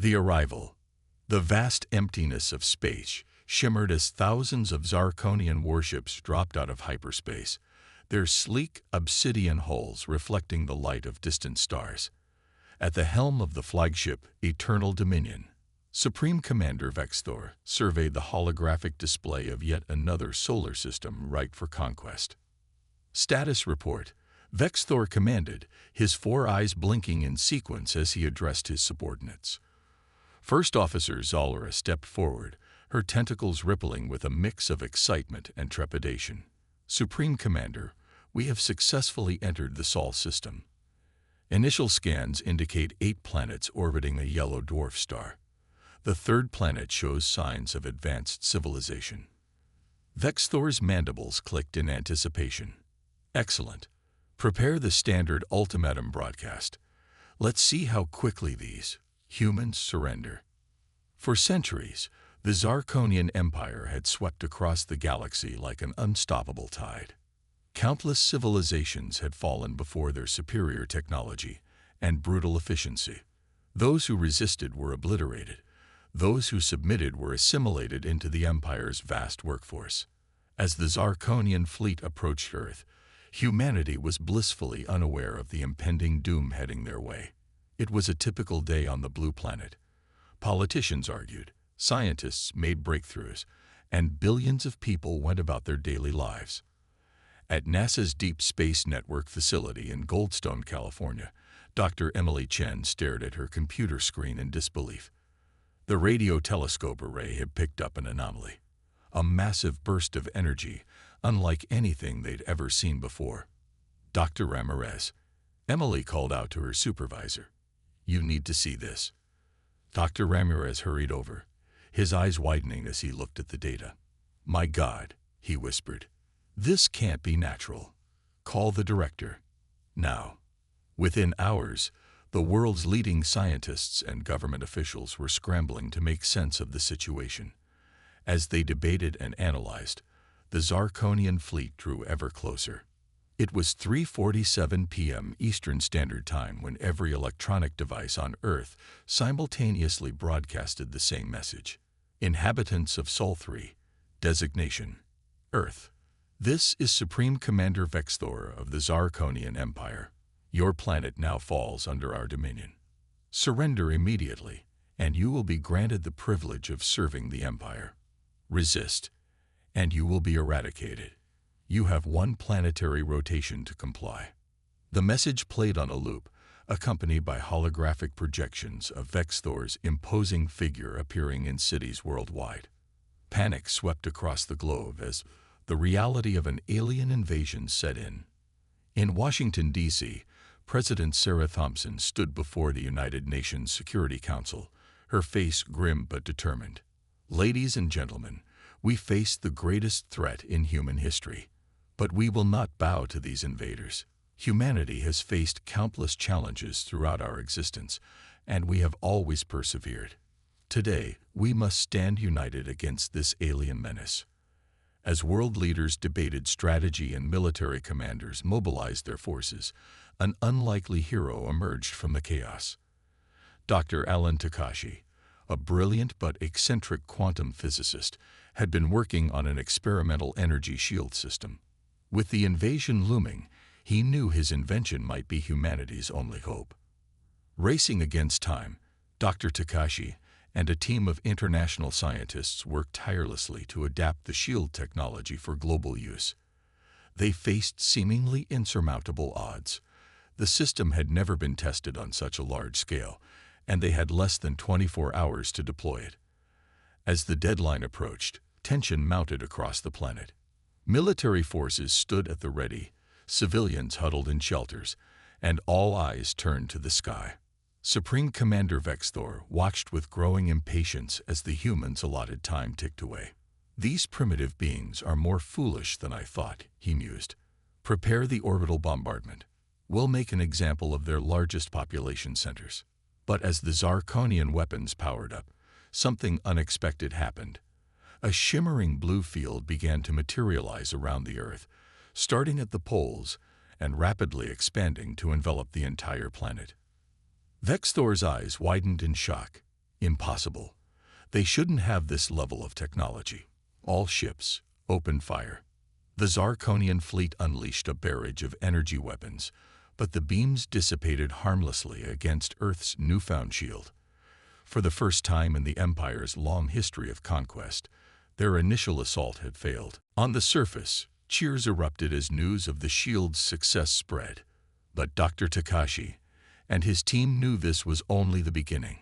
The arrival. The vast emptiness of space shimmered as thousands of Zarkonian warships dropped out of hyperspace, their sleek obsidian hulls reflecting the light of distant stars. At the helm of the flagship Eternal Dominion, Supreme Commander Vexthor surveyed the holographic display of yet another solar system ripe for conquest. Status report. Vexthor commanded, his four eyes blinking in sequence as he addressed his subordinates. First Officer Zalra stepped forward, her tentacles rippling with a mix of excitement and trepidation. Supreme Commander, we have successfully entered the Sol system. Initial scans indicate 8 planets orbiting a yellow dwarf star. The third planet shows signs of advanced civilization. Vexthor's mandibles clicked in anticipation. Excellent. Prepare the standard ultimatum broadcast. Let's see how quickly these humans surrender. For centuries, the Zarkonian Empire had swept across the galaxy like an unstoppable tide. Countless civilizations had fallen before their superior technology and brutal efficiency. Those who resisted were obliterated. Those who submitted were assimilated into the Empire's vast workforce. As the Zarkonian fleet approached Earth, humanity was blissfully unaware of the impending doom heading their way. It was a typical day on the Blue Planet. Politicians argued, scientists made breakthroughs, and billions of people went about their daily lives. At NASA's Deep Space Network facility in Goldstone, California, Dr. Emily Chen stared at her computer screen in disbelief. The radio telescope array had picked up an anomaly, a massive burst of energy unlike anything they'd ever seen before. Dr. Ramirez, Emily called out to her supervisor. You need to see this. Dr. Ramirez hurried over, his eyes widening as he looked at the data. My God, he whispered. This can't be natural. Call the director. Now. Within hours, the world's leading scientists and government officials were scrambling to make sense of the situation. As they debated and analyzed, the Zarkonian fleet drew ever closer. It was 3:47 p.m. Eastern Standard Time when every electronic device on Earth simultaneously broadcasted the same message. Inhabitants of Sol 3, designation, Earth. This is Supreme Commander Vexthor of the Zarkonian Empire. Your planet now falls under our dominion. Surrender immediately, and you will be granted the privilege of serving the Empire. Resist, and you will be eradicated. You have one planetary rotation to comply. The message played on a loop, accompanied by holographic projections of Vexthor's imposing figure appearing in cities worldwide. Panic swept across the globe as the reality of an alien invasion set in. In Washington, D.C., President Sarah Thompson stood before the United Nations Security Council, her face grim but determined. Ladies and gentlemen, we face the greatest threat in human history, but we will not bow to these invaders. Humanity has faced countless challenges throughout our existence, and we have always persevered. Today, we must stand united against this alien menace. As world leaders debated strategy and military commanders mobilized their forces, an unlikely hero emerged from the chaos. Dr. Alan Takashi, a brilliant but eccentric quantum physicist, had been working on an experimental energy shield system. With the invasion looming, he knew his invention might be humanity's only hope. Racing against time, Dr. Takashi and a team of international scientists worked tirelessly to adapt the shield technology for global use. They faced seemingly insurmountable odds. The system had never been tested on such a large scale, and they had less than 24 hours to deploy it. As the deadline approached, tension mounted across the planet. Military forces stood at the ready, civilians huddled in shelters, and all eyes turned to the sky. Supreme Commander Vexthor watched with growing impatience as the humans' allotted time ticked away. These primitive beings are more foolish than I thought, he mused. Prepare the orbital bombardment. We'll make an example of their largest population centers. But as the Zarkonian weapons powered up, something unexpected happened. A shimmering blue field began to materialize around the Earth, starting at the poles and rapidly expanding to envelop the entire planet. Vexthor's eyes widened in shock. Impossible. They shouldn't have this level of technology. All ships opened fire. The Zarkonian fleet unleashed a barrage of energy weapons, but the beams dissipated harmlessly against Earth's newfound shield. For the first time in the Empire's long history of conquest, their initial assault had failed. On the surface, cheers erupted as news of the shield's success spread. But Dr. Takashi and his team knew this was only the beginning.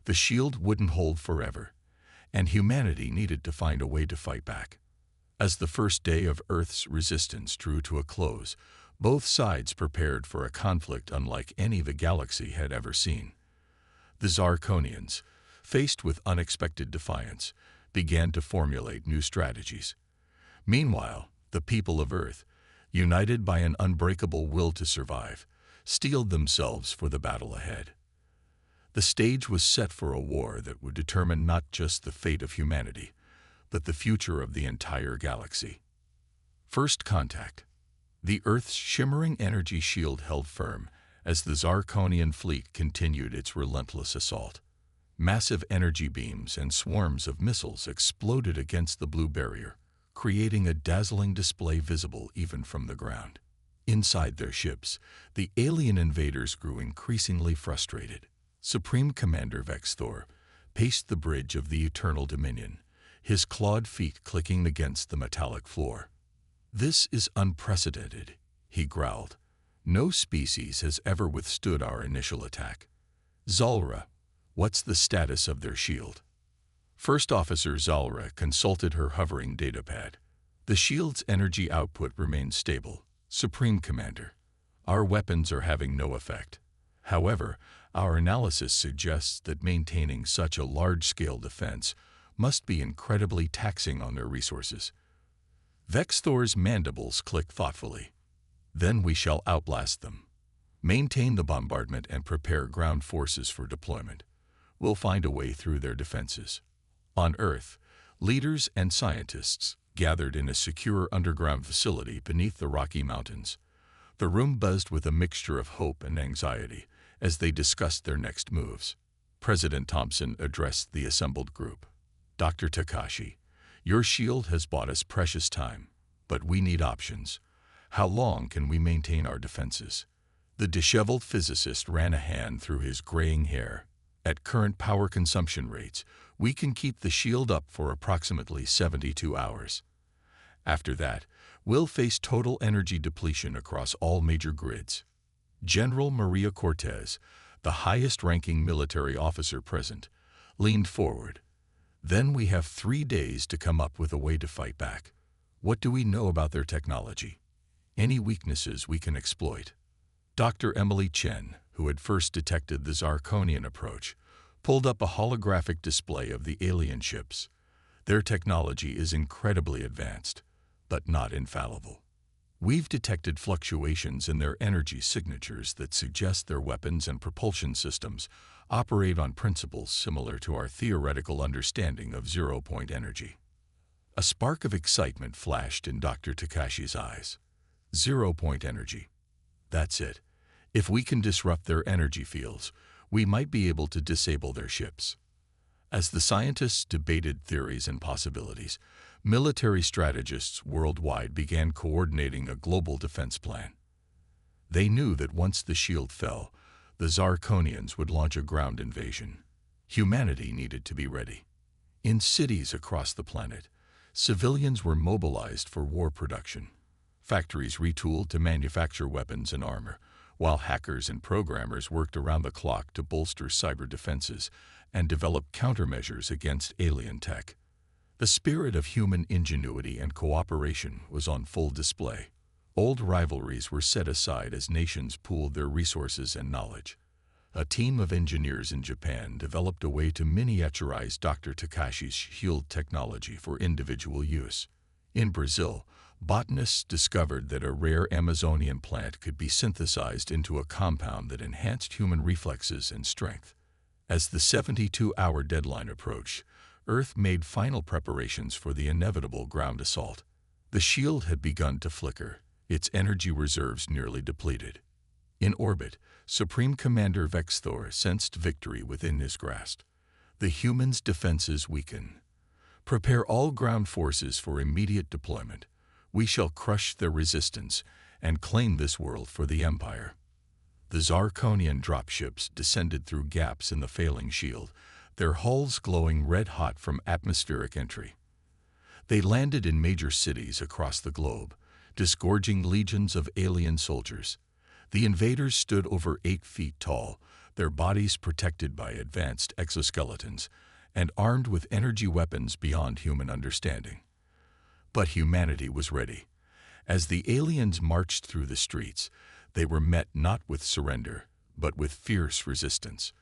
The shield wouldn't hold forever, and humanity needed to find a way to fight back. As the first day of Earth's resistance drew to a close, both sides prepared for a conflict unlike any the galaxy had ever seen. The Zarkonians, faced with unexpected defiance, began to formulate new strategies. Meanwhile, the people of Earth, united by an unbreakable will to survive, steeled themselves for the battle ahead. The stage was set for a war that would determine not just the fate of humanity, but the future of the entire galaxy. First contact. The Earth's shimmering energy shield held firm as the Zarkonian fleet continued its relentless assault. Massive energy beams and swarms of missiles exploded against the blue barrier, creating a dazzling display visible even from the ground. Inside their ships, the alien invaders grew increasingly frustrated. Supreme Commander Vexthor paced the bridge of the Eternal Dominion, his clawed feet clicking against the metallic floor. "This is unprecedented," he growled. "No species has ever withstood our initial attack. Zalra, what's the status of their shield?" First Officer Zalra consulted her hovering datapad. "The shield's energy output remains stable, Supreme Commander. Our weapons are having no effect. However, our analysis suggests that maintaining such a large-scale defense must be incredibly taxing on their resources." Vexthor's mandibles clicked thoughtfully. "Then we shall outlast them. Maintain the bombardment and prepare ground forces for deployment. We'll find a way through their defenses." On Earth, leaders and scientists gathered in a secure underground facility beneath the Rocky Mountains. The room buzzed with a mixture of hope and anxiety as they discussed their next moves. President Thompson addressed the assembled group. "Dr. Takashi, your shield has bought us precious time, but we need options. How long can we maintain our defenses?" The disheveled physicist ran a hand through his graying hair. "At current power consumption rates, we can keep the shield up for approximately 72 hours. After that, we'll face total energy depletion across all major grids." General Maria Cortez, the highest-ranking military officer present, leaned forward. "Then we have 3 days to come up with a way to fight back. What do we know about their technology? Any weaknesses we can exploit?" Dr. Emily Chen, who had first detected the Zarkonian approach, pulled up a holographic display of the alien ships. "Their technology is incredibly advanced, but not infallible. We've detected fluctuations in their energy signatures that suggest their weapons and propulsion systems operate on principles similar to our theoretical understanding of zero-point energy." A spark of excitement flashed in Dr. Takashi's eyes. "Zero-point energy. That's it. If we can disrupt their energy fields, we might be able to disable their ships." As the scientists debated theories and possibilities, military strategists worldwide began coordinating a global defense plan. They knew that once the shield fell, the Zarkonians would launch a ground invasion. Humanity needed to be ready. In cities across the planet, civilians were mobilized for war production. Factories retooled to manufacture weapons and armor, while hackers and programmers worked around the clock to bolster cyber defenses and develop countermeasures against alien tech. The spirit of human ingenuity and cooperation was on full display. Old rivalries were set aside as nations pooled their resources and knowledge. A team of engineers in Japan developed a way to miniaturize Dr. Takashi's shield technology for individual use. In Brazil, botanists discovered that a rare Amazonian plant could be synthesized into a compound that enhanced human reflexes and strength. As the 72-hour deadline approached, Earth made final preparations for the inevitable ground assault. The shield had begun to flicker, its energy reserves nearly depleted. In orbit, Supreme Commander Vexthor sensed victory within his grasp. The humans' defenses weaken. Prepare all ground forces for immediate deployment. We shall crush their resistance and claim this world for the Empire. The Zarkonian dropships descended through gaps in the failing shield, their hulls glowing red-hot from atmospheric entry. They landed in major cities across the globe, disgorging legions of alien soldiers. The invaders stood over 8 feet tall, their bodies protected by advanced exoskeletons and armed with energy weapons beyond human understanding. But humanity was ready. As the aliens marched through the streets, they were met not with surrender, but with fierce resistance.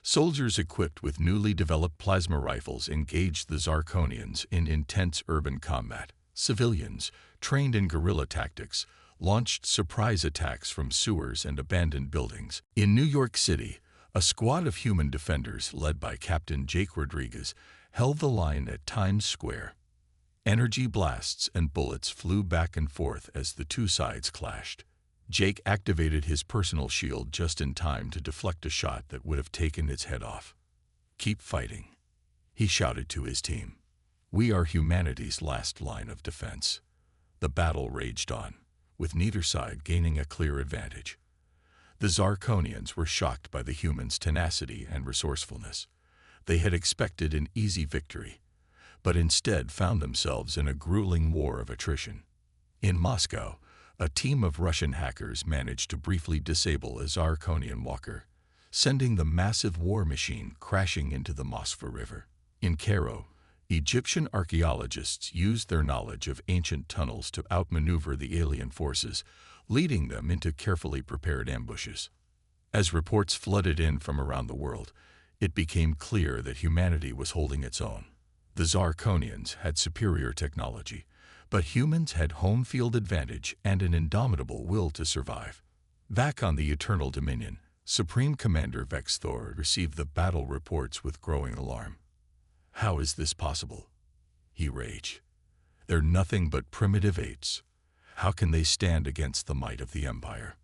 Soldiers equipped with newly developed plasma rifles engaged the Zarkonians in intense urban combat. Civilians, trained in guerrilla tactics, launched surprise attacks from sewers and abandoned buildings. In New York City, a squad of human defenders led by Captain Jake Rodriguez held the line at Times Square. Energy blasts and bullets flew back and forth as the two sides clashed. Jake activated his personal shield just in time to deflect a shot that would have taken its head off. "Keep fighting," he shouted to his team. "We are humanity's last line of defense." The battle raged on, with neither side gaining a clear advantage. The Zarkonians were shocked by the humans' tenacity and resourcefulness. They had expected an easy victory, but instead found themselves in a grueling war of attrition. In Moscow, a team of Russian hackers managed to briefly disable a Zarkonian walker, sending the massive war machine crashing into the Moskva River. In Cairo, Egyptian archaeologists used their knowledge of ancient tunnels to outmaneuver the alien forces, leading them into carefully prepared ambushes. As reports flooded in from around the world, it became clear that humanity was holding its own. The Zarkonians had superior technology, but humans had home field advantage and an indomitable will to survive. Back on the Eternal Dominion, Supreme Commander Vexthor received the battle reports with growing alarm. "How is this possible?" he raged. "They're nothing but primitive apes. How can they stand against the might of the Empire?"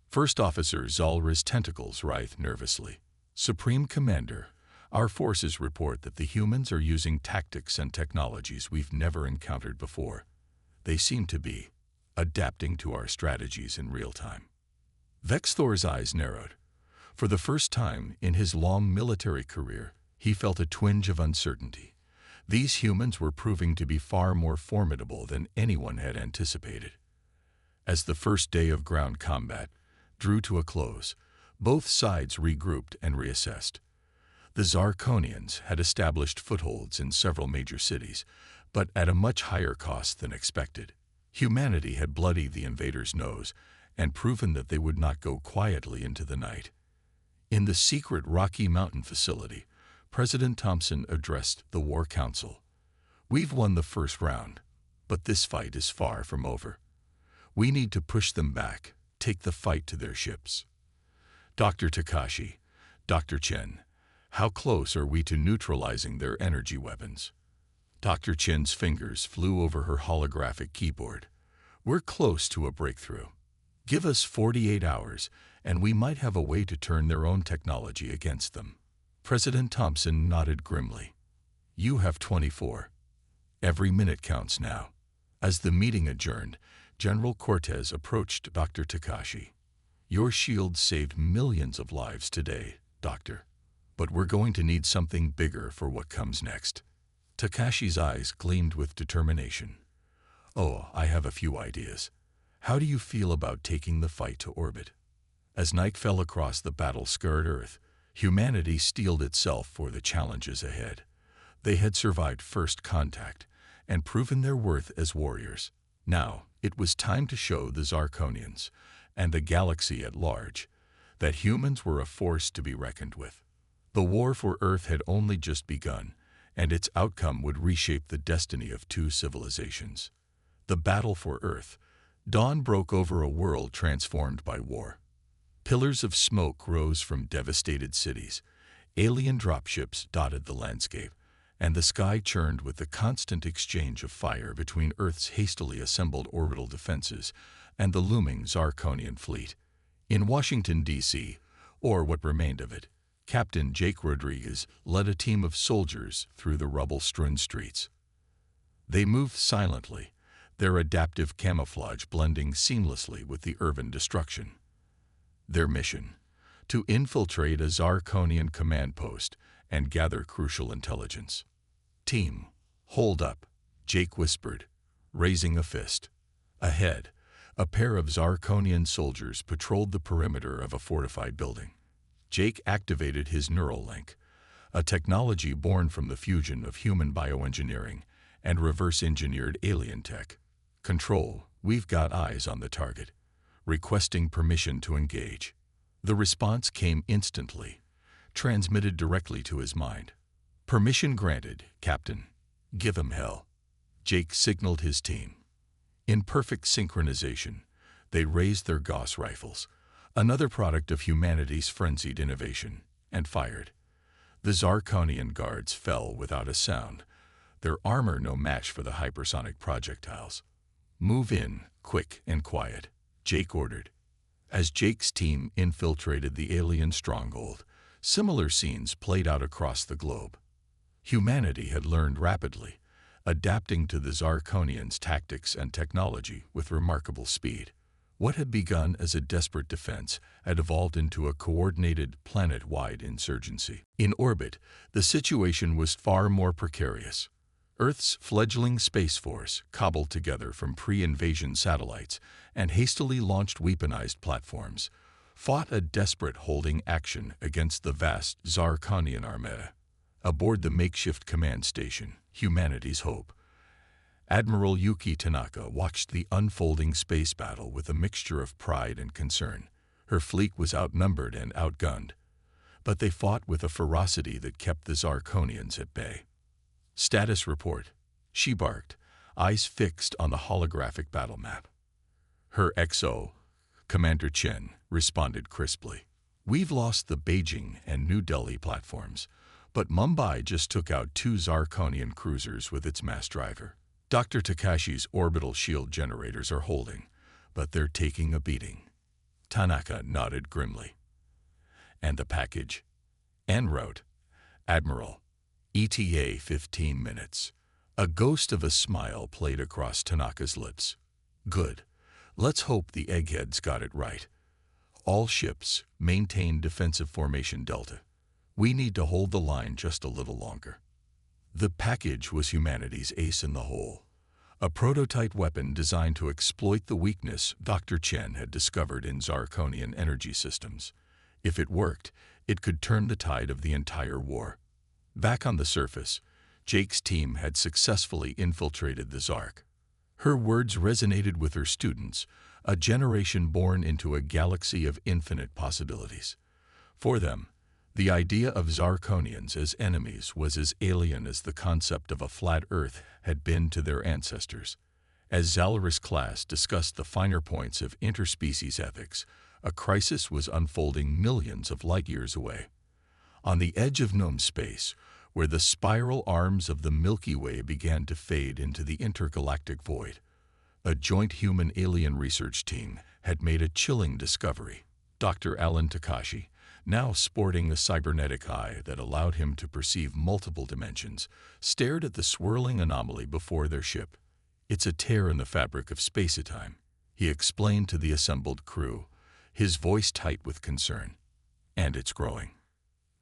First Officer Zalra's tentacles writhed nervously. "Supreme Commander, our forces report that the humans are using tactics and technologies we've never encountered before. They seem to be adapting to our strategies in real time." Vexthor's eyes narrowed. For the first time in his long military career, he felt a twinge of uncertainty. These humans were proving to be far more formidable than anyone had anticipated. As the first day of ground combat drew to a close, both sides regrouped and reassessed. The Zarkonians had established footholds in several major cities, but at a much higher cost than expected. Humanity had bloodied the invaders' nose and proven that they would not go quietly into the night. In the secret Rocky Mountain facility, President Thompson addressed the War Council. "We've won the first round, but this fight is far from over. We need to push them back, take the fight to their ships." "Dr. Takashi, Dr. Chen, how close are we to neutralizing their energy weapons?" Dr. Chen's fingers flew over her holographic keyboard. "We're close to a breakthrough. Give us 48 hours, and we might have a way to turn their own technology against them." President Thompson nodded grimly. "You have 24. Every minute counts now." As the meeting adjourned, General Cortez approached Dr. Takashi. "Your shield saved millions of lives today, Doctor. But we're going to need something bigger for what comes next." Takashi's eyes gleamed with determination. "Oh, I have a few ideas. How do you feel about taking the fight to orbit?" As night fell across the battle-scarred Earth, humanity steeled itself for the challenges ahead. They had survived first contact and proven their worth as warriors. Now, it was time to show the Zarkonians and the galaxy at large that humans were a force to be reckoned with. The war for Earth had only just begun, and its outcome would reshape the destiny of two civilizations. The battle for Earth. Dawn broke over a world transformed by war. Pillars of smoke rose from devastated cities. Alien dropships dotted the landscape, and the sky churned with the constant exchange of fire between Earth's hastily assembled orbital defenses and the looming Zarkonian fleet. In Washington, D.C., or what remained of it, Captain Jake Rodriguez led a team of soldiers through the rubble-strewn streets. They moved silently, their adaptive camouflage blending seamlessly with the urban destruction. Their mission: to infiltrate a Zarkonian command post and gather crucial intelligence. "Team, hold up," Jake whispered, raising a fist. Ahead, a pair of Zarkonian soldiers patrolled the perimeter of a fortified building. Jake activated his neural link, a technology born from the fusion of human bioengineering and reverse-engineered alien tech. "Control, we've got eyes on the target," requesting permission to engage. The response came instantly, transmitted directly to his mind. "Permission granted, Captain. Give 'em hell." Jake signaled his team. In perfect synchronization, they raised their Gauss rifles, another product of humanity's frenzied innovation, and fired. The Zarkonian guards fell without a sound, their armor no match for the hypersonic projectiles. "Move in, quick and quiet," Jake ordered. As Jake's team infiltrated the alien stronghold, similar scenes played out across the globe. Humanity had learned rapidly, adapting to the Zarkonians' tactics and technology with remarkable speed. What had begun as a desperate defense had evolved into a coordinated, planet-wide insurgency. In orbit, the situation was far more precarious. Earth's fledgling Space Force, cobbled together from pre-invasion satellites and hastily launched weaponized platforms, fought a desperate holding action against the vast Zarkonian armada. Aboard the makeshift command station, humanity's hope, Admiral Yuki Tanaka watched the unfolding space battle with a mixture of pride and concern. Her fleet was outnumbered and outgunned, but they fought with a ferocity that kept the Zarkonians at bay. "Status report," she barked, eyes fixed on the holographic battle map. Her XO, Commander Chen, responded crisply. "We've lost the Beijing and New Delhi platforms, but Mumbai just took out 2 Zarkonian cruisers with its mass driver. Dr. Takashi's orbital shield generators are holding, but they're taking a beating." Tanaka nodded grimly. "And the package?" En route, Admiral. ETA 15 minutes. A ghost of a smile played across Tanaka's lips. "Good. Let's hope the eggheads got it right. All ships maintain defensive formation Delta. We need to hold the line just a little longer." The package was humanity's ace in the hole, a prototype weapon designed to exploit the weakness Dr. Chen had discovered in Zarkonian energy systems. If it worked, it could turn the tide of the entire war. Back on the surface, Jake's team had successfully infiltrated the Zark. Her words resonated with her students, a generation born into a galaxy of infinite possibilities. For them, the idea of Zarkonians as enemies was as alien as the concept of a flat Earth had been to their ancestors. As Zalaris class discussed the finer points of interspecies ethics, a crisis was unfolding millions of light-years away. On the edge of known space, where the spiral arms of the Milky Way began to fade into the intergalactic void, a joint human-alien research team had made a chilling discovery. Dr. Alan Takashi, now sporting a cybernetic eye that allowed him to perceive multiple dimensions, stared at the swirling anomaly before their ship. "It's a tear in the fabric of space-time," he explained to the assembled crew, his voice tight with concern. "And it's growing."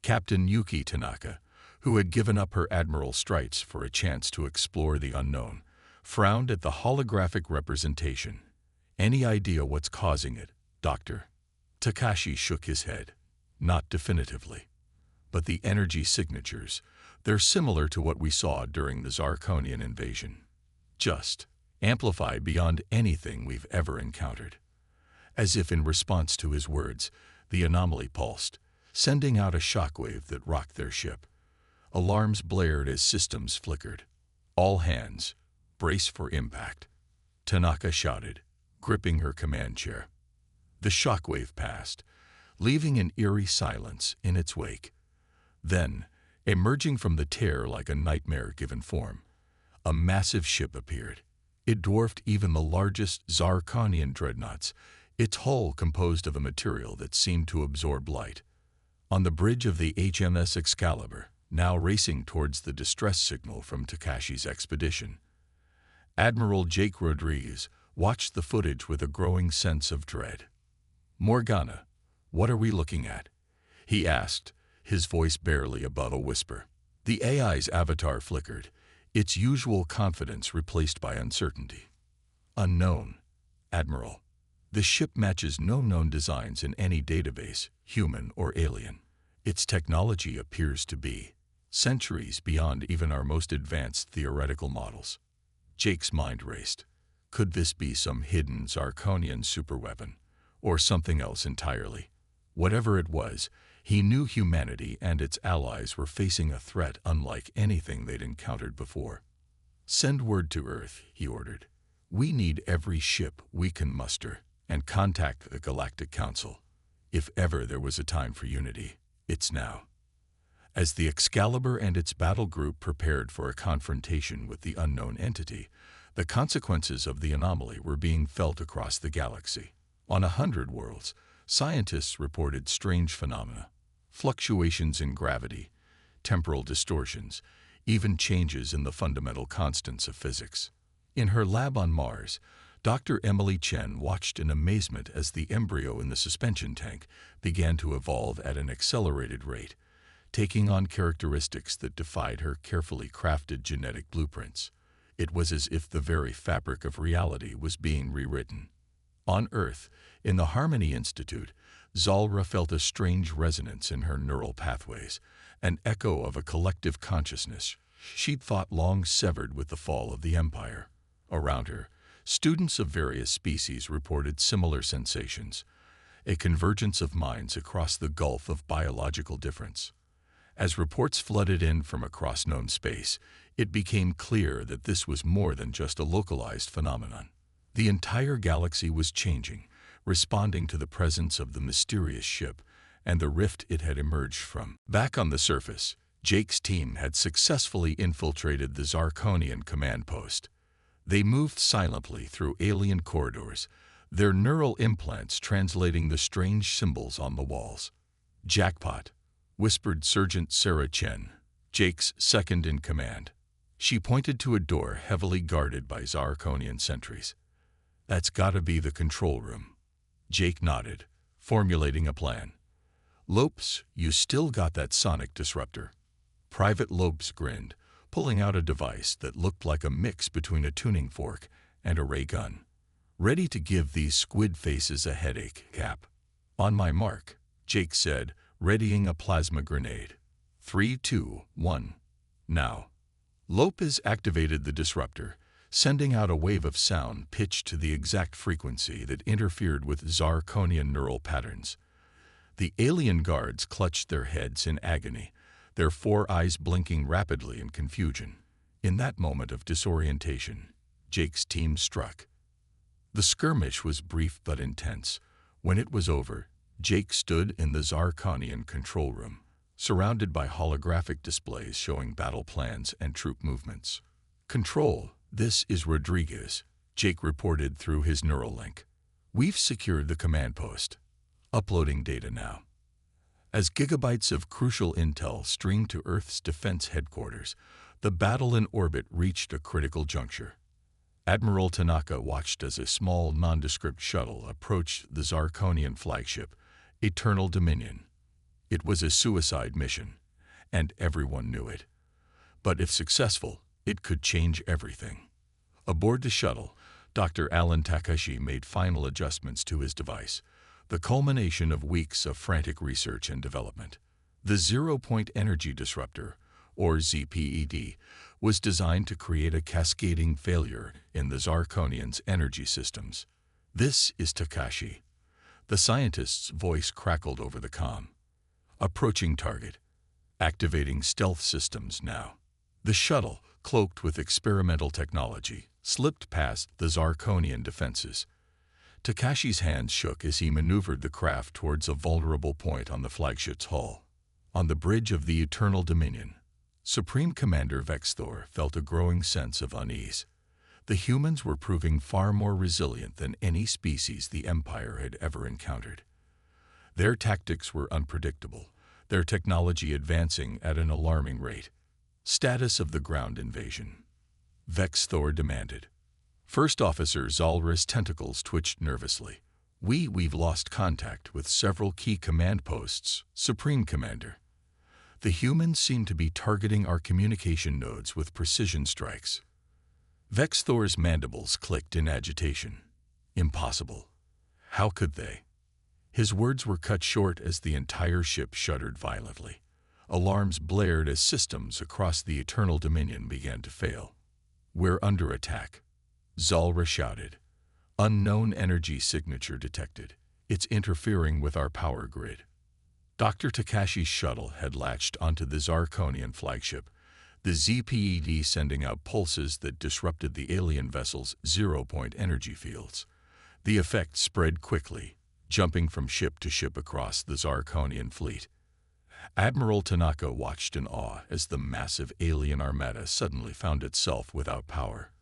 Captain Yuki Tanaka, who had given up her admiral stripes for a chance to explore the unknown, frowned at the holographic representation. "Any idea what's causing it, Doctor?" Takashi shook his head. "Not definitively. But the energy signatures, they're similar to what we saw during the Zarkonian invasion. Just amplified beyond anything we've ever encountered." As if in response to his words, the anomaly pulsed, sending out a shockwave that rocked their ship. Alarms blared as systems flickered. "All hands, brace for impact," Tanaka shouted, gripping her command chair. The shockwave passed, leaving an eerie silence in its wake. Then, emerging from the tear like a nightmare-given form, a massive ship appeared. It dwarfed even the largest Zarkonian dreadnoughts, its hull composed of a material that seemed to absorb light. On the bridge of the HMS Excalibur, now racing towards the distress signal from Takashi's expedition, Admiral Jake Rodriguez watched the footage with a growing sense of dread. "Morgana, what are we looking at?" he asked, his voice barely above a whisper. The AI's avatar flickered, its usual confidence replaced by uncertainty. "Unknown, Admiral. The ship matches no known designs in any database, human or alien. Its technology appears to be centuries beyond even our most advanced theoretical models." Jake's mind raced. Could this be some hidden Zarkonian superweapon, or something else entirely? Whatever it was, he knew humanity and its allies were facing a threat unlike anything they'd encountered before. "Send word to Earth," he ordered. "We need every ship we can muster, and contact the Galactic Council. If ever there was a time for unity, it's now." As the Excalibur and its battle group prepared for a confrontation with the unknown entity, the consequences of the anomaly were being felt across the galaxy. On 100 worlds, scientists reported strange phenomena: fluctuations in gravity, temporal distortions, even changes in the fundamental constants of physics. In her lab on Mars, Dr. Emily Chen watched in amazement as the embryo in the suspension tank began to evolve at an accelerated rate, taking on characteristics that defied her carefully crafted genetic blueprints. It was as if the very fabric of reality was being rewritten. On Earth, in the Harmony Institute, Zalra felt a strange resonance in her neural pathways, an echo of a collective consciousness she'd thought long severed with the fall of the Empire. Around her, students of various species reported similar sensations, a convergence of minds across the gulf of biological difference. As reports flooded in from across known space, it became clear that this was more than just a localized phenomenon. The entire galaxy was changing, responding to the presence of the mysterious ship and the rift it had emerged from. Back on the surface, Jake's team had successfully infiltrated the Zarkonian command post. They moved silently through alien corridors, their neural implants translating the strange symbols on the walls. "Jackpot," whispered Sergeant Sarah Chen, Jake's second-in-command. She pointed to a door heavily guarded by Zarkonian sentries. "That's gotta be the control room." Jake nodded, formulating a plan. "Lopes, you still got that sonic disruptor?" Private Lopes grinned, pulling out a device that looked like a mix between a tuning fork and a ray gun. "Ready to give these squid faces a headache, Cap." "On my mark," Jake said, readying a plasma grenade. 3, 2, 1. Now. Lopez activated the disruptor, sending out a wave of sound pitched to the exact frequency that interfered with Zarkonian neural patterns. The alien guards clutched their heads in agony, their 4 eyes blinking rapidly in confusion. In that moment of disorientation, Jake's team struck. The skirmish was brief but intense. When it was over, Jake stood in the Zarkonian control room, surrounded by holographic displays showing battle plans and troop movements. "Control, this is Rodriguez," Jake reported through his neural link. "We've secured the command post. Uploading data now." As gigabytes of crucial intel streamed to Earth's defense headquarters, the battle in orbit reached a critical juncture. Admiral Tanaka watched as a small, nondescript shuttle approached the Zarkonian flagship, Eternal Dominion. It was a suicide mission, and everyone knew it. But if successful, it could change everything. Aboard the shuttle, Dr. Alan Takashi made final adjustments to his device, the culmination of weeks of frantic research and development. The zero-point energy disruptor, or ZPED, was designed to create a cascading failure in the Zarkonians' energy systems. "This is Takashi." The scientist's voice crackled over the comm. "Approaching target. Activating stealth systems now." The shuttle, cloaked with experimental technology, slipped past the Zarkonian defenses. Takashi's hands shook as he maneuvered the craft towards a vulnerable point on the flagship's hull. On the bridge of the Eternal Dominion, Supreme Commander Vexthor felt a growing sense of unease. The humans were proving far more resilient than any species the Empire had ever encountered. Their tactics were unpredictable, their technology advancing at an alarming rate. Status of the ground invasion. Vex Thor demanded. First Officer Zalra's tentacles twitched nervously. We've lost contact with several key command posts, Supreme Commander. The humans seem to be targeting our communication nodes with precision strikes. Vex Thor's mandibles clicked in agitation. Impossible. How could they? His words were cut short as the entire ship shuddered violently. Alarms blared as systems across the Eternal Dominion began to fail. We're under attack, Zalra shouted. Unknown energy signature detected. It's interfering with our power grid. Dr. Takashi's shuttle had latched onto the Zarkonian flagship, the ZPED sending out pulses that disrupted the alien vessel's zero-point energy fields. The effect spread quickly, jumping from ship to ship across the Zarkonian fleet. Admiral Tanaka watched in awe as the massive alien armada suddenly found itself without power.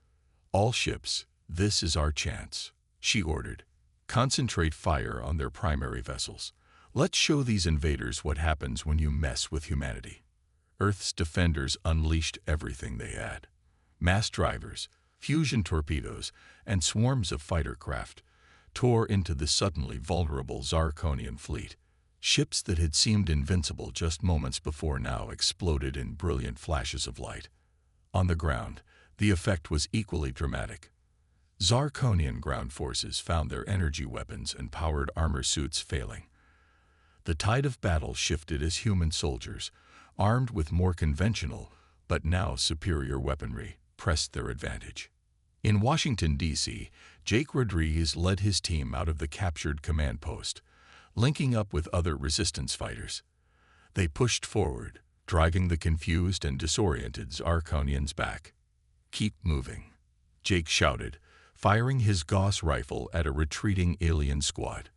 All ships, this is our chance, she ordered. Concentrate fire on their primary vessels. Let's show these invaders what happens when you mess with humanity. Earth's defenders unleashed everything they had. Mass drivers, fusion torpedoes, and swarms of fighter craft tore into the suddenly vulnerable Zarkonian fleet. Ships that had seemed invincible just moments before now exploded in brilliant flashes of light. On the ground, the effect was equally dramatic. Zarkonian ground forces found their energy weapons and powered armor suits failing. The tide of battle shifted as human soldiers, armed with more conventional, but now superior weaponry, pressed their advantage. In Washington, D.C., Jake Rodriguez led his team out of the captured command post, linking up with other resistance fighters. They pushed forward, dragging the confused and disoriented Zarkonians back. Keep moving, Jake shouted, firing his Gauss rifle at a retreating alien squad.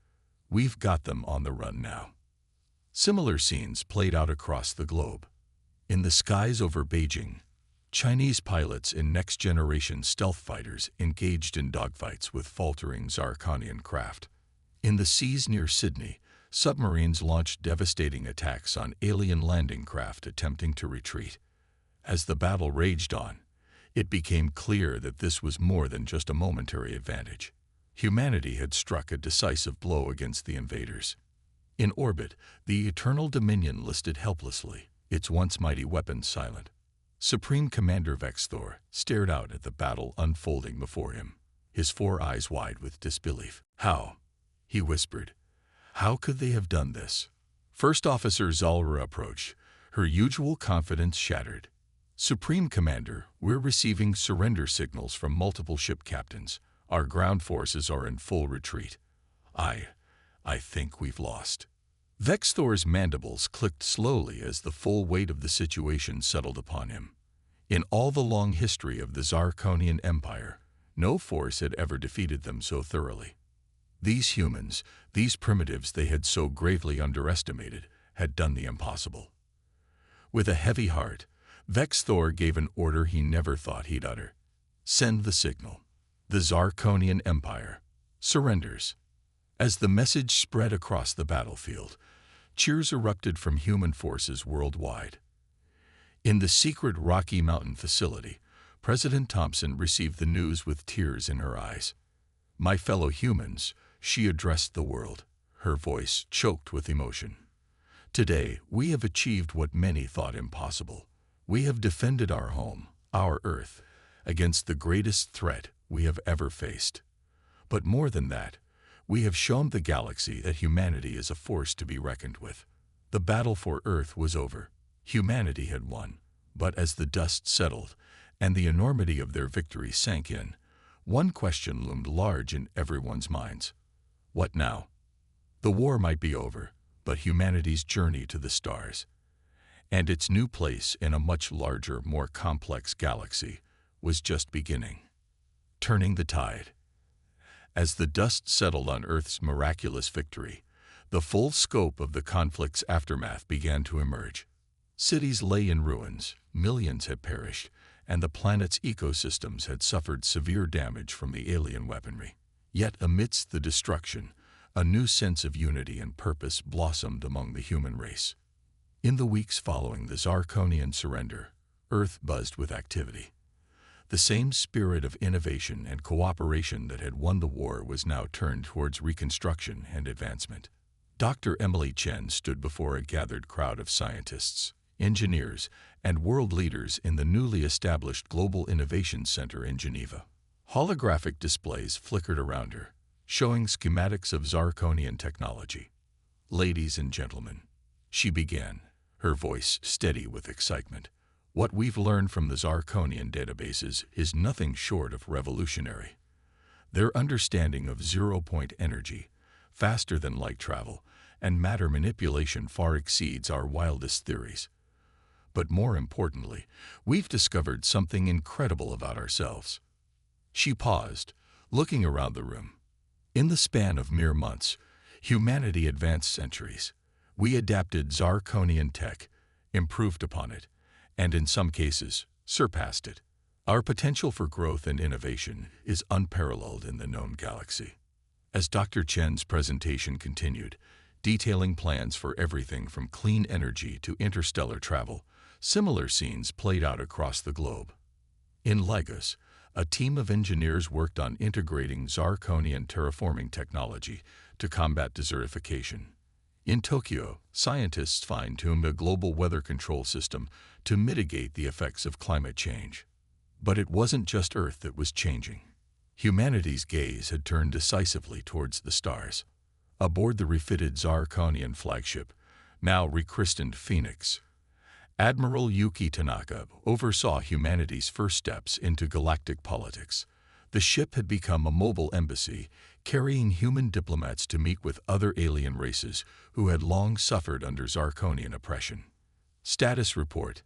We've got them on the run now. Similar scenes played out across the globe. In the skies over Beijing, Chinese pilots in next-generation stealth fighters engaged in dogfights with faltering Zarkonian craft. In the seas near Sydney, submarines launched devastating attacks on alien landing craft attempting to retreat. As the battle raged on, it became clear that this was more than just a momentary advantage. Humanity had struck a decisive blow against the invaders. In orbit, the Eternal Dominion listed helplessly, its once mighty weapons silent. Supreme Commander Vex Thor stared out at the battle unfolding before him, his 4 eyes wide with disbelief. How? He whispered. How could they have done this? First Officer Zalra approached, her usual confidence shattered. Supreme Commander, we're receiving surrender signals from multiple ship captains. Our ground forces are in full retreat. I think we've lost. Vex Thor's mandibles clicked slowly as the full weight of the situation settled upon him. In all the long history of the Zarkonian Empire, no force had ever defeated them so thoroughly. These humans, these primitives they had so gravely underestimated, had done the impossible. With a heavy heart, Vex Thor gave an order he never thought he'd utter. Send the signal. The Zarkonian Empire surrenders. As the message spread across the battlefield, cheers erupted from human forces worldwide. In the secret Rocky Mountain facility, President Thompson received the news with tears in her eyes. My fellow humans, she addressed the world, her voice choked with emotion. Today, we have achieved what many thought impossible. We have defended our home, our Earth, against the greatest threat we have ever faced. But more than that, we have shown the galaxy that humanity is a force to be reckoned with. The battle for Earth was over. Humanity had won. But as the dust settled and the enormity of their victory sank in, one question loomed large in everyone's minds. What now? The war might be over, but humanity's journey to the stars, and its new place in a much larger, more complex galaxy, was just beginning. Turning the tide. As the dust settled on Earth's miraculous victory, the full scope of the conflict's aftermath began to emerge. Cities lay in ruins, millions had perished, and the planet's ecosystems had suffered severe damage from the alien weaponry. Yet amidst the destruction, a new sense of unity and purpose blossomed among the human race. In the weeks following the Zarkonian surrender, Earth buzzed with activity. The same spirit of innovation and cooperation that had won the war was now turned towards reconstruction and advancement. Dr. Emily Chen stood before a gathered crowd of scientists, engineers, and world leaders in the newly established Global Innovation Center in Geneva. Holographic displays flickered around her, showing schematics of Zarkonian technology. "Ladies and gentlemen," she began, her voice steady with excitement, "what we've learned from the Zarkonian databases is nothing short of revolutionary. Their understanding of zero-point energy, faster than light travel, and matter manipulation far exceeds our wildest theories. But more importantly, we've discovered something incredible about ourselves." She paused, looking around the room. "In the span of mere months, humanity advanced centuries. We adapted Zarkonian tech, improved upon it, and in some cases, surpassed it. Our potential for growth and innovation is unparalleled in the known galaxy." As Dr. Chen's presentation continued, detailing plans for everything from clean energy to interstellar travel, similar scenes played out across the globe. In Lagos, a team of engineers worked on integrating Zarkonian terraforming technology to combat desertification. In Tokyo, scientists fine-tuned a global weather control system to mitigate the effects of climate change. But it wasn't just Earth that was changing. Humanity's gaze had turned decisively towards the stars. Aboard the refitted Zarkonian flagship, now rechristened Phoenix, Admiral Yuki Tanaka oversaw humanity's first steps into galactic politics. The ship had become a mobile embassy, carrying human diplomats to meet with other alien races who had long suffered under Zarkonian oppression. Status report.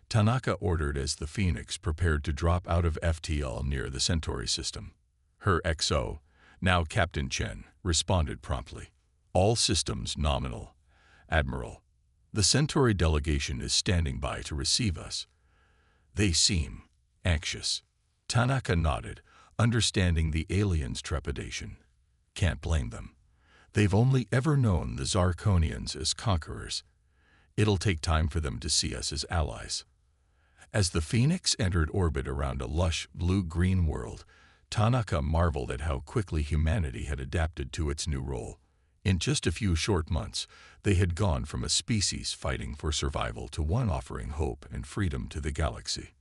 Tanaka ordered as the Phoenix prepared to drop out of FTL near the Centauri system. Her XO, now Captain Chen, responded promptly. "All systems nominal. Admiral, the Centauri delegation is standing by to receive us. They seem anxious." Tanaka nodded, understanding the aliens' trepidation. "Can't blame them. They've only ever known the Zarkonians as conquerors. It'll take time for them to see us as allies." As the Phoenix entered orbit around a lush, blue-green world, Tanaka marveled at how quickly humanity had adapted to its new role. In just a few short months, they had gone from a species fighting for survival to one offering hope and freedom to the galaxy.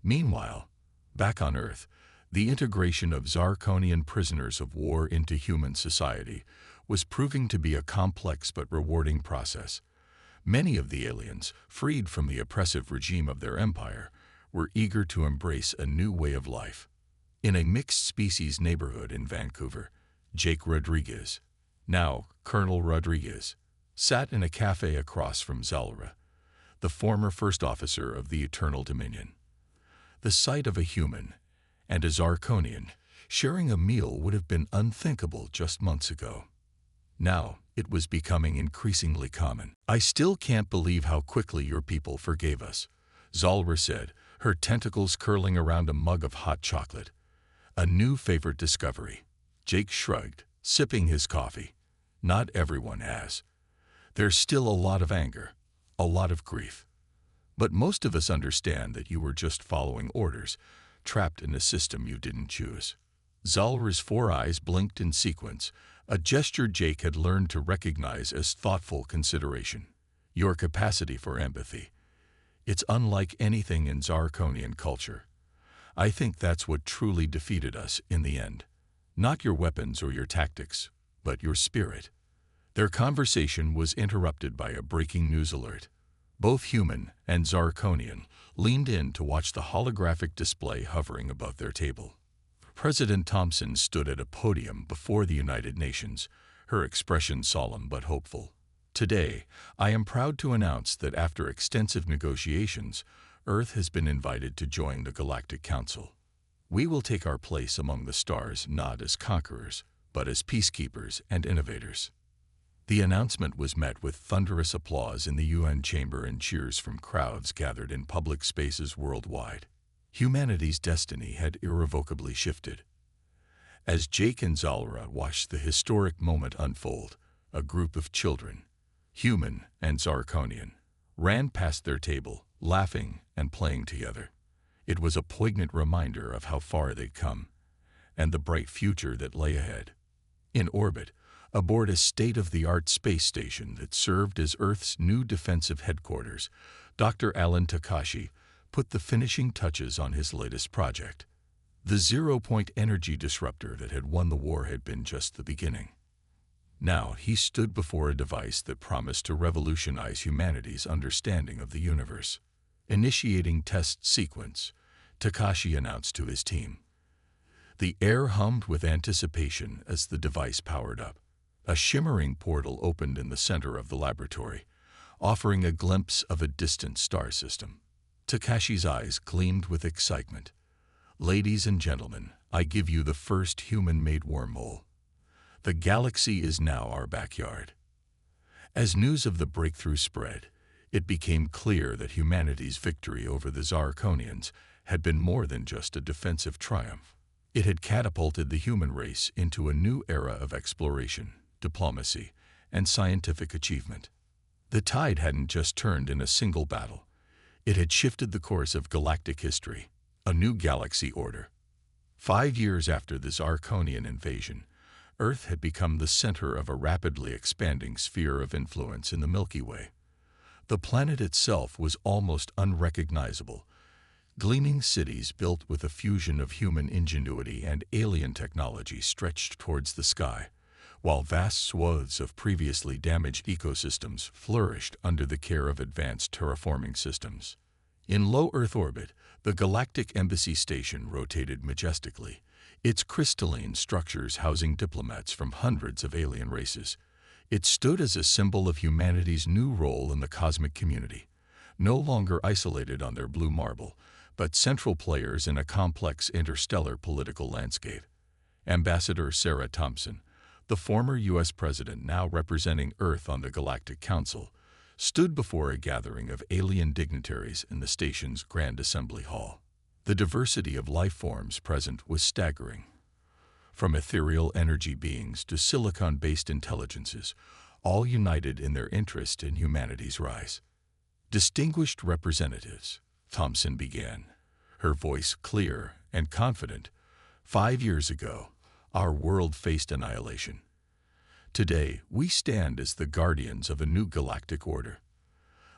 Meanwhile, back on Earth, the integration of Zarkonian prisoners of war into human society was proving to be a complex but rewarding process. Many of the aliens, freed from the oppressive regime of their empire, were eager to embrace a new way of life. In a mixed-species neighborhood in Vancouver, Jake Rodriguez, now Colonel Rodriguez, sat in a cafe across from Zalra, the former first officer of the Eternal Dominion. The sight of a human and a Zarkonian sharing a meal would have been unthinkable just months ago. Now, it was becoming increasingly common. "I still can't believe how quickly your people forgave us," Zalra said, her tentacles curling around a mug of hot chocolate. "A new favorite discovery." Jake shrugged, sipping his coffee. "Not everyone has. There's still a lot of anger, a lot of grief. But most of us understand that you were just following orders, trapped in a system you didn't choose." Zalra's 4 eyes blinked in sequence, a gesture Jake had learned to recognize as thoughtful consideration. "Your capacity for empathy. It's unlike anything in Zarkonian culture. I think that's what truly defeated us in the end. Not your weapons or your tactics, but your spirit." Their conversation was interrupted by a breaking news alert. Both human and Zarkonian leaned in to watch the holographic display hovering above their table. President Thompson stood at a podium before the United Nations, her expression solemn but hopeful. "Today, I am proud to announce that after extensive negotiations, Earth has been invited to join the Galactic Council. We will take our place among the stars not as conquerors, but as peacekeepers and innovators." The announcement was met with thunderous applause in the UN chamber and cheers from crowds gathered in public spaces worldwide. Humanity's destiny had irrevocably shifted. As Jake and Zalra watched the historic moment unfold, a group of children, human and Zarkonian, ran past their table, laughing and playing together. It was a poignant reminder of how far they'd come, and the bright future that lay ahead. In orbit, aboard a state-of-the-art space station that served as Earth's new defensive headquarters, Dr. Alan Takashi put the finishing touches on his latest project. The zero-point energy disruptor that had won the war had been just the beginning. Now he stood before a device that promised to revolutionize humanity's understanding of the universe. Initiating test sequence, Takashi announced to his team. The air hummed with anticipation as the device powered up. A shimmering portal opened in the center of the laboratory, offering a glimpse of a distant star system. Takashi's eyes gleamed with excitement. "Ladies and gentlemen, I give you the first human-made wormhole. The galaxy is now our backyard." As news of the breakthrough spread, it became clear that humanity's victory over the Zarkonians had been more than just a defensive triumph. It had catapulted the human race into a new era of exploration, diplomacy, and scientific achievement. The tide hadn't just turned in a single battle. It had shifted the course of galactic history, a new galaxy order. 5 years after the Zarkonian invasion, Earth had become the center of a rapidly expanding sphere of influence in the Milky Way. The planet itself was almost unrecognizable. Gleaming cities built with a fusion of human ingenuity and alien technology stretched towards the sky, while vast swaths of previously damaged ecosystems flourished under the care of advanced terraforming systems. In low Earth orbit, the Galactic Embassy Station rotated majestically, its crystalline structures housing diplomats from hundreds of alien races. It stood as a symbol of humanity's new role in the cosmic community, no longer isolated on their blue marble, but central players in a complex interstellar political landscape. Ambassador Sarah Thompson, the former U.S. president now representing Earth on the Galactic Council, stood before a gathering of alien dignitaries in the station's Grand Assembly Hall. The diversity of life forms present was staggering. From ethereal energy beings to silicon-based intelligences, all united in their interest in humanity's rise. "Distinguished representatives," Thompson began, her voice clear and confident. "5 years ago, our world faced annihilation. Today, we stand as the guardians of a new galactic order.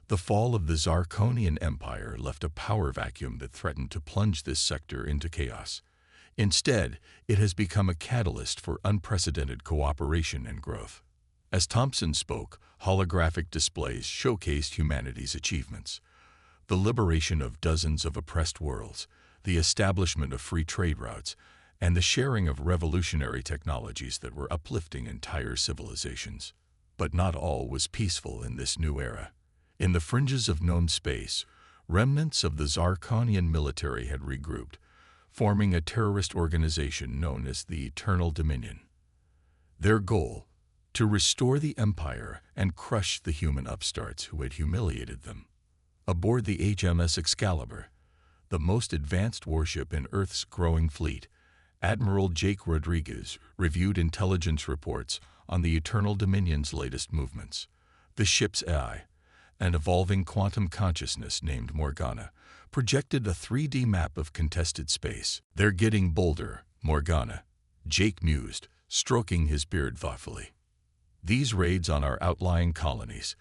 The fall of the Zarkonian Empire left a power vacuum that threatened to plunge this sector into chaos. Instead, it has become a catalyst for unprecedented cooperation and growth." As Thompson spoke, holographic displays showcased humanity's achievements. The liberation of dozens of oppressed worlds, the establishment of free trade routes, and the sharing of revolutionary technologies that were uplifting entire civilizations. But not all was peaceful in this new era. In the fringes of known space, remnants of the Zarkonian military had regrouped, forming a terrorist organization known as the Eternal Dominion. Their goal: to restore the Empire and crush the human upstarts who had humiliated them. Aboard the HMS Excalibur, the most advanced warship in Earth's growing fleet, Admiral Jake Rodriguez reviewed intelligence reports on the Eternal Dominion's latest movements. The ship's AI, an evolving quantum consciousness named Morgana, projected a 3D map of contested space. "They're getting bolder, Morgana," Jake mused, stroking his beard thoughtfully. "These raids on our outlying colonies,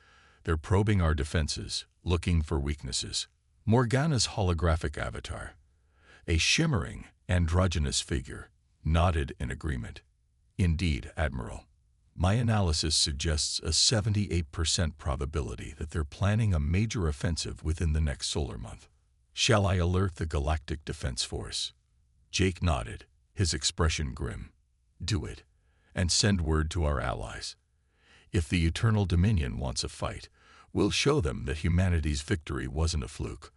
they're probing our defenses, looking for weaknesses." Morgana's holographic avatar, a shimmering, androgynous figure, nodded in agreement. "Indeed, Admiral. My analysis suggests a 78% probability that they're planning a major offensive within the next solar month. Shall I alert the Galactic Defense Force?" Jake nodded, his expression grim. "Do it, and send word to our allies. If the Eternal Dominion wants a fight, we'll show them that humanity's victory wasn't a fluke."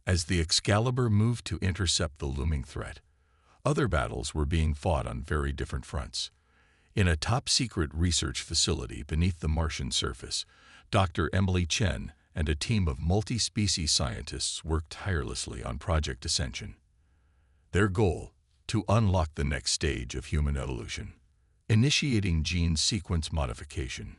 As the Excalibur moved to intercept the looming threat, other battles were being fought on very different fronts. In a top-secret research facility beneath the Martian surface, Dr. Emily Chen and a team of multi-species scientists worked tirelessly on Project Ascension. Their goal: to unlock the next stage of human evolution. Initiating gene sequence modification,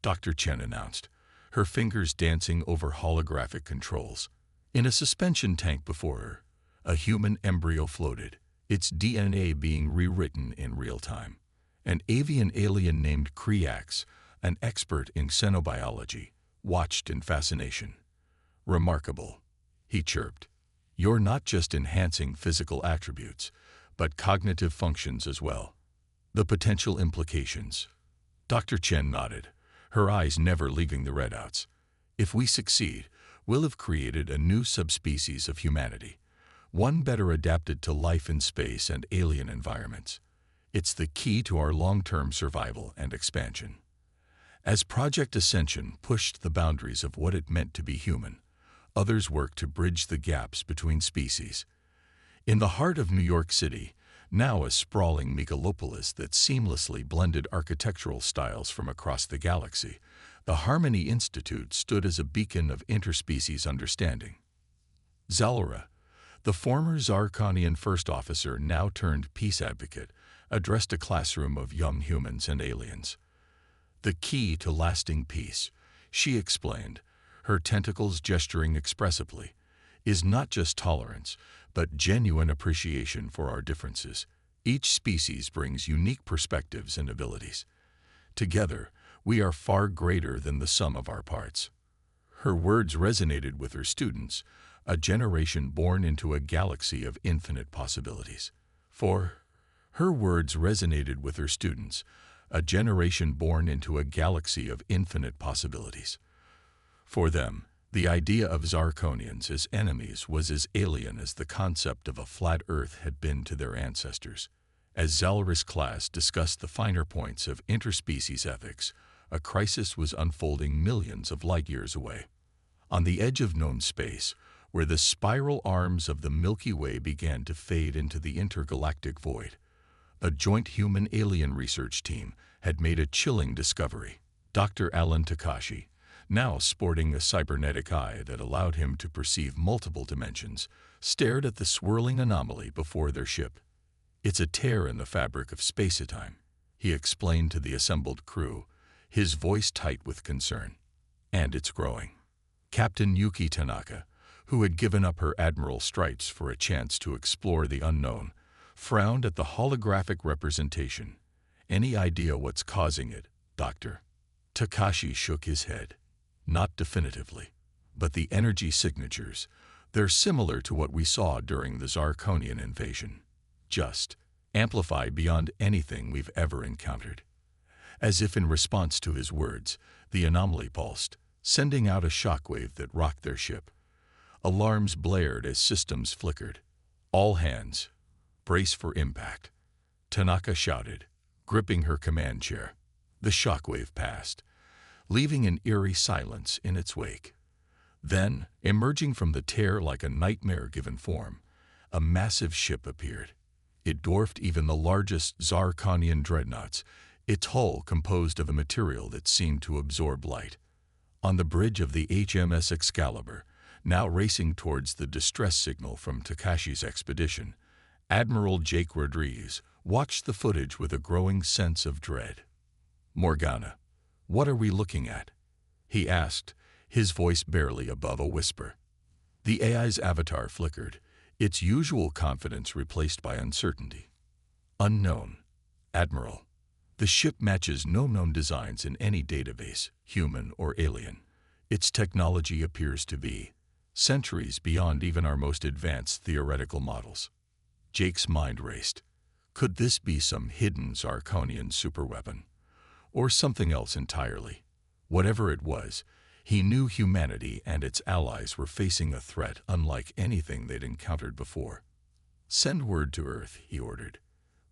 Dr. Chen announced, her fingers dancing over holographic controls. In a suspension tank before her, a human embryo floated, its DNA being rewritten in real time. An avian alien named Kriax, an expert in xenobiology, watched in fascination. "Remarkable," he chirped. "You're not just enhancing physical attributes, but cognitive functions as well." The potential implications. Dr. Chen nodded, her eyes never leaving the readouts. "If we succeed, we'll have created a new subspecies of humanity, one better adapted to life in space and alien environments. It's the key to our long-term survival and expansion." As Project Ascension pushed the boundaries of what it meant to be human, others worked to bridge the gaps between species. In the heart of New York City, now a sprawling megalopolis that seamlessly blended architectural styles from across the galaxy, the Harmony Institute stood as a beacon of interspecies understanding. Zalora, the former Zarkonian first officer now turned peace advocate, addressed a classroom of young humans and aliens. "The key to lasting peace," she explained, her tentacles gesturing expressively, "is not just tolerance, but genuine appreciation for our differences. Each species brings unique perspectives and abilities. Together, we are far greater than the sum of our parts." Her words resonated with her students, a generation born into a galaxy of infinite possibilities. Her words resonated with her students, a generation born into a galaxy of infinite possibilities. For them, the idea of Zarkonians as enemies was as alien as the concept of a flat Earth had been to their ancestors. As Zalora's class discussed the finer points of interspecies ethics, a crisis was unfolding millions of light-years away. On the edge of known space, where the spiral arms of the Milky Way began to fade into the intergalactic void, a joint human-alien research team had made a chilling discovery. Dr. Alan Takashi, now sporting a cybernetic eye that allowed him to perceive multiple dimensions, stared at the swirling anomaly before their ship. "It's a tear in the fabric of space-time," he explained to the assembled crew, his voice tight with concern. "And it's growing." Captain Yuki Tanaka, who had given up her admiral stripes for a chance to explore the unknown, frowned at the holographic representation. "Any idea what's causing it, Doctor?" Takashi shook his head. "Not definitively, but the energy signatures, they're similar to what we saw during the Zarkonian invasion. Just amplified beyond anything we've ever encountered." As if in response to his words, the anomaly pulsed, sending out a shockwave that rocked their ship. Alarms blared as systems flickered. "All hands, brace for impact," Tanaka shouted, gripping her command chair. The shockwave passed, leaving an eerie silence in its wake. Then, emerging from the tear like a nightmare-given form, a massive ship appeared. It dwarfed even the largest Zarkonian dreadnoughts, its hull composed of a material that seemed to absorb light. On the bridge of the HMS Excalibur, now racing towards the distress signal from Takashi's expedition, Admiral Jake Rodriguez watched the footage with a growing sense of dread. "Morgana, what are we looking at?" he asked, his voice barely above a whisper. The AI's avatar flickered, its usual confidence replaced by uncertainty. "Unknown, Admiral. The ship matches no known designs in any database, human or alien. Its technology appears to be centuries beyond even our most advanced theoretical models." Jake's mind raced. Could this be some hidden Zarkonian superweapon? Or something else entirely? Whatever it was, he knew humanity and its allies were facing a threat unlike anything they'd encountered before. "Send word to Earth," he ordered.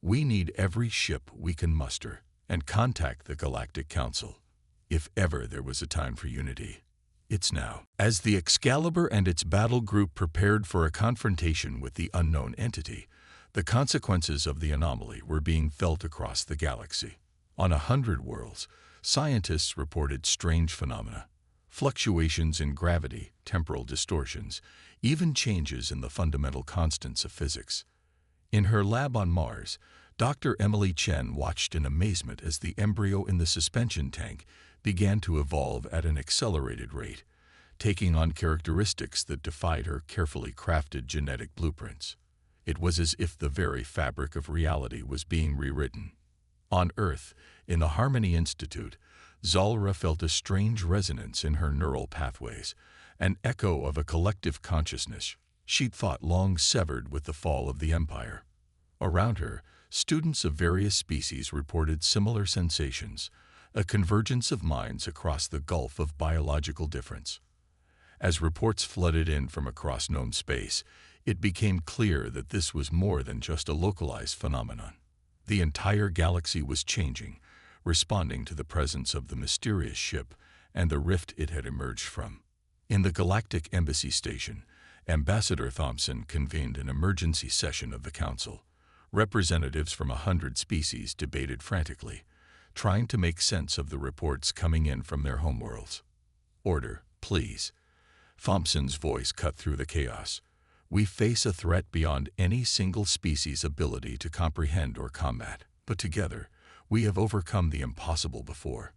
"We need every ship we can muster, and contact the Galactic Council. If ever there was a time for unity, it's now." As the Excalibur and its battle group prepared for a confrontation with the unknown entity, the consequences of the anomaly were being felt across the galaxy. On 100 worlds, scientists reported strange phenomena: fluctuations in gravity, temporal distortions, even changes in the fundamental constants of physics. In her lab on Mars, Dr. Emily Chen watched in amazement as the embryo in the suspension tank began to evolve at an accelerated rate, taking on characteristics that defied her carefully crafted genetic blueprints. It was as if the very fabric of reality was being rewritten. On Earth, in the Harmony Institute, Zalra felt a strange resonance in her neural pathways, an echo of a collective consciousness she'd thought long severed with the fall of the Empire. Around her, students of various species reported similar sensations, a convergence of minds across the gulf of biological difference. As reports flooded in from across known space, it became clear that this was more than just a localized phenomenon. The entire galaxy was changing, responding to the presence of the mysterious ship and the rift it had emerged from. In the Galactic Embassy Station, Ambassador Thompson convened an emergency session of the Council. Representatives from 100 species debated frantically, trying to make sense of the reports coming in from their homeworlds. "Order, please." Thompson's voice cut through the chaos. "We face a threat beyond any single species' ability to comprehend or combat, but together, we have overcome the impossible before.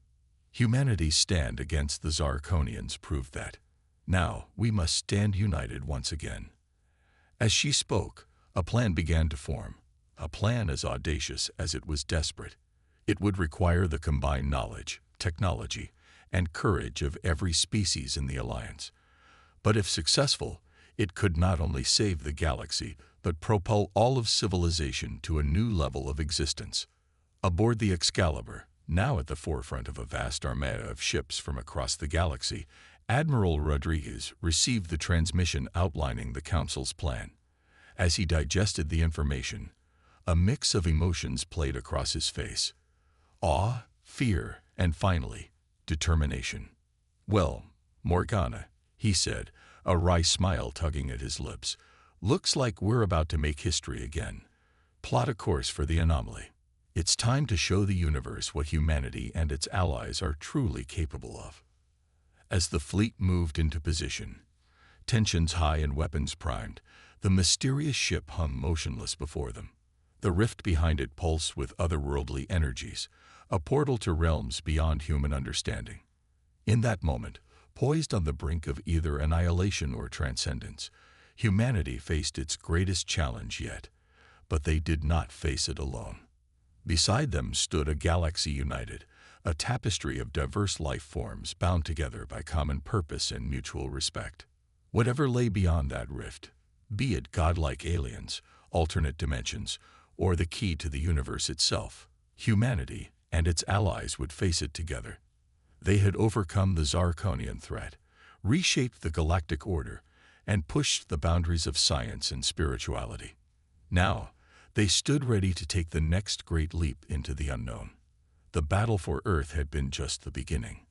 Humanity's stand against the Zarkonians proved that. Now, we must stand united once again." As she spoke, a plan began to form, a plan as audacious as it was desperate. It would require the combined knowledge, technology, and courage of every species in the Alliance. But if successful, it could not only save the galaxy, but propel all of civilization to a new level of existence. Aboard the Excalibur, now at the forefront of a vast armada of ships from across the galaxy, Admiral Rodriguez received the transmission outlining the Council's plan. As he digested the information, a mix of emotions played across his face: awe, fear, and finally, determination. "Well, Morgana," he said, a wry smile tugging at his lips, "looks like we're about to make history again. Plot a course for the anomaly. It's time to show the universe what humanity and its allies are truly capable of." As the fleet moved into position, tensions high and weapons primed, the mysterious ship hung motionless before them. The rift behind it pulsed with otherworldly energies, a portal to realms beyond human understanding. In that moment, poised on the brink of either annihilation or transcendence, humanity faced its greatest challenge yet, but they did not face it alone. Beside them stood a galaxy united, a tapestry of diverse life forms bound together by common purpose and mutual respect. Whatever lay beyond that rift, be it godlike aliens, alternate dimensions, or the key to the universe itself, humanity and its allies would face it together. They had overcome the Zarkonian threat, reshaped the galactic order, and pushed the boundaries of science and spirituality. Now, they stood ready to take the next great leap into the unknown. The battle for Earth had been just the beginning.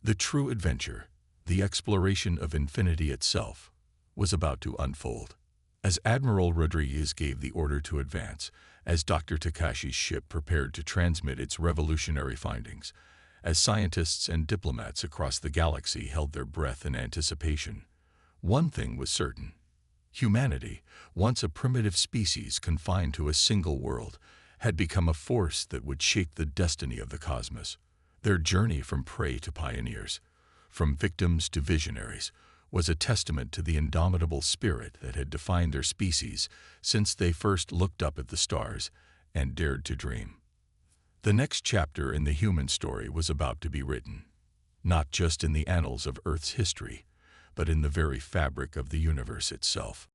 The true adventure, the exploration of infinity itself, was about to unfold. As Admiral Rodriguez gave the order to advance, as Dr. Takashi's ship prepared to transmit its revolutionary findings, as scientists and diplomats across the galaxy held their breath in anticipation, one thing was certain. Humanity, once a primitive species confined to a single world, had become a force that would shape the destiny of the cosmos. Their journey from prey to pioneers, from victims to visionaries, was a testament to the indomitable spirit that had defined their species since they first looked up at the stars and dared to dream. The next chapter in the human story was about to be written, not just in the annals of Earth's history, but in the very fabric of the universe itself.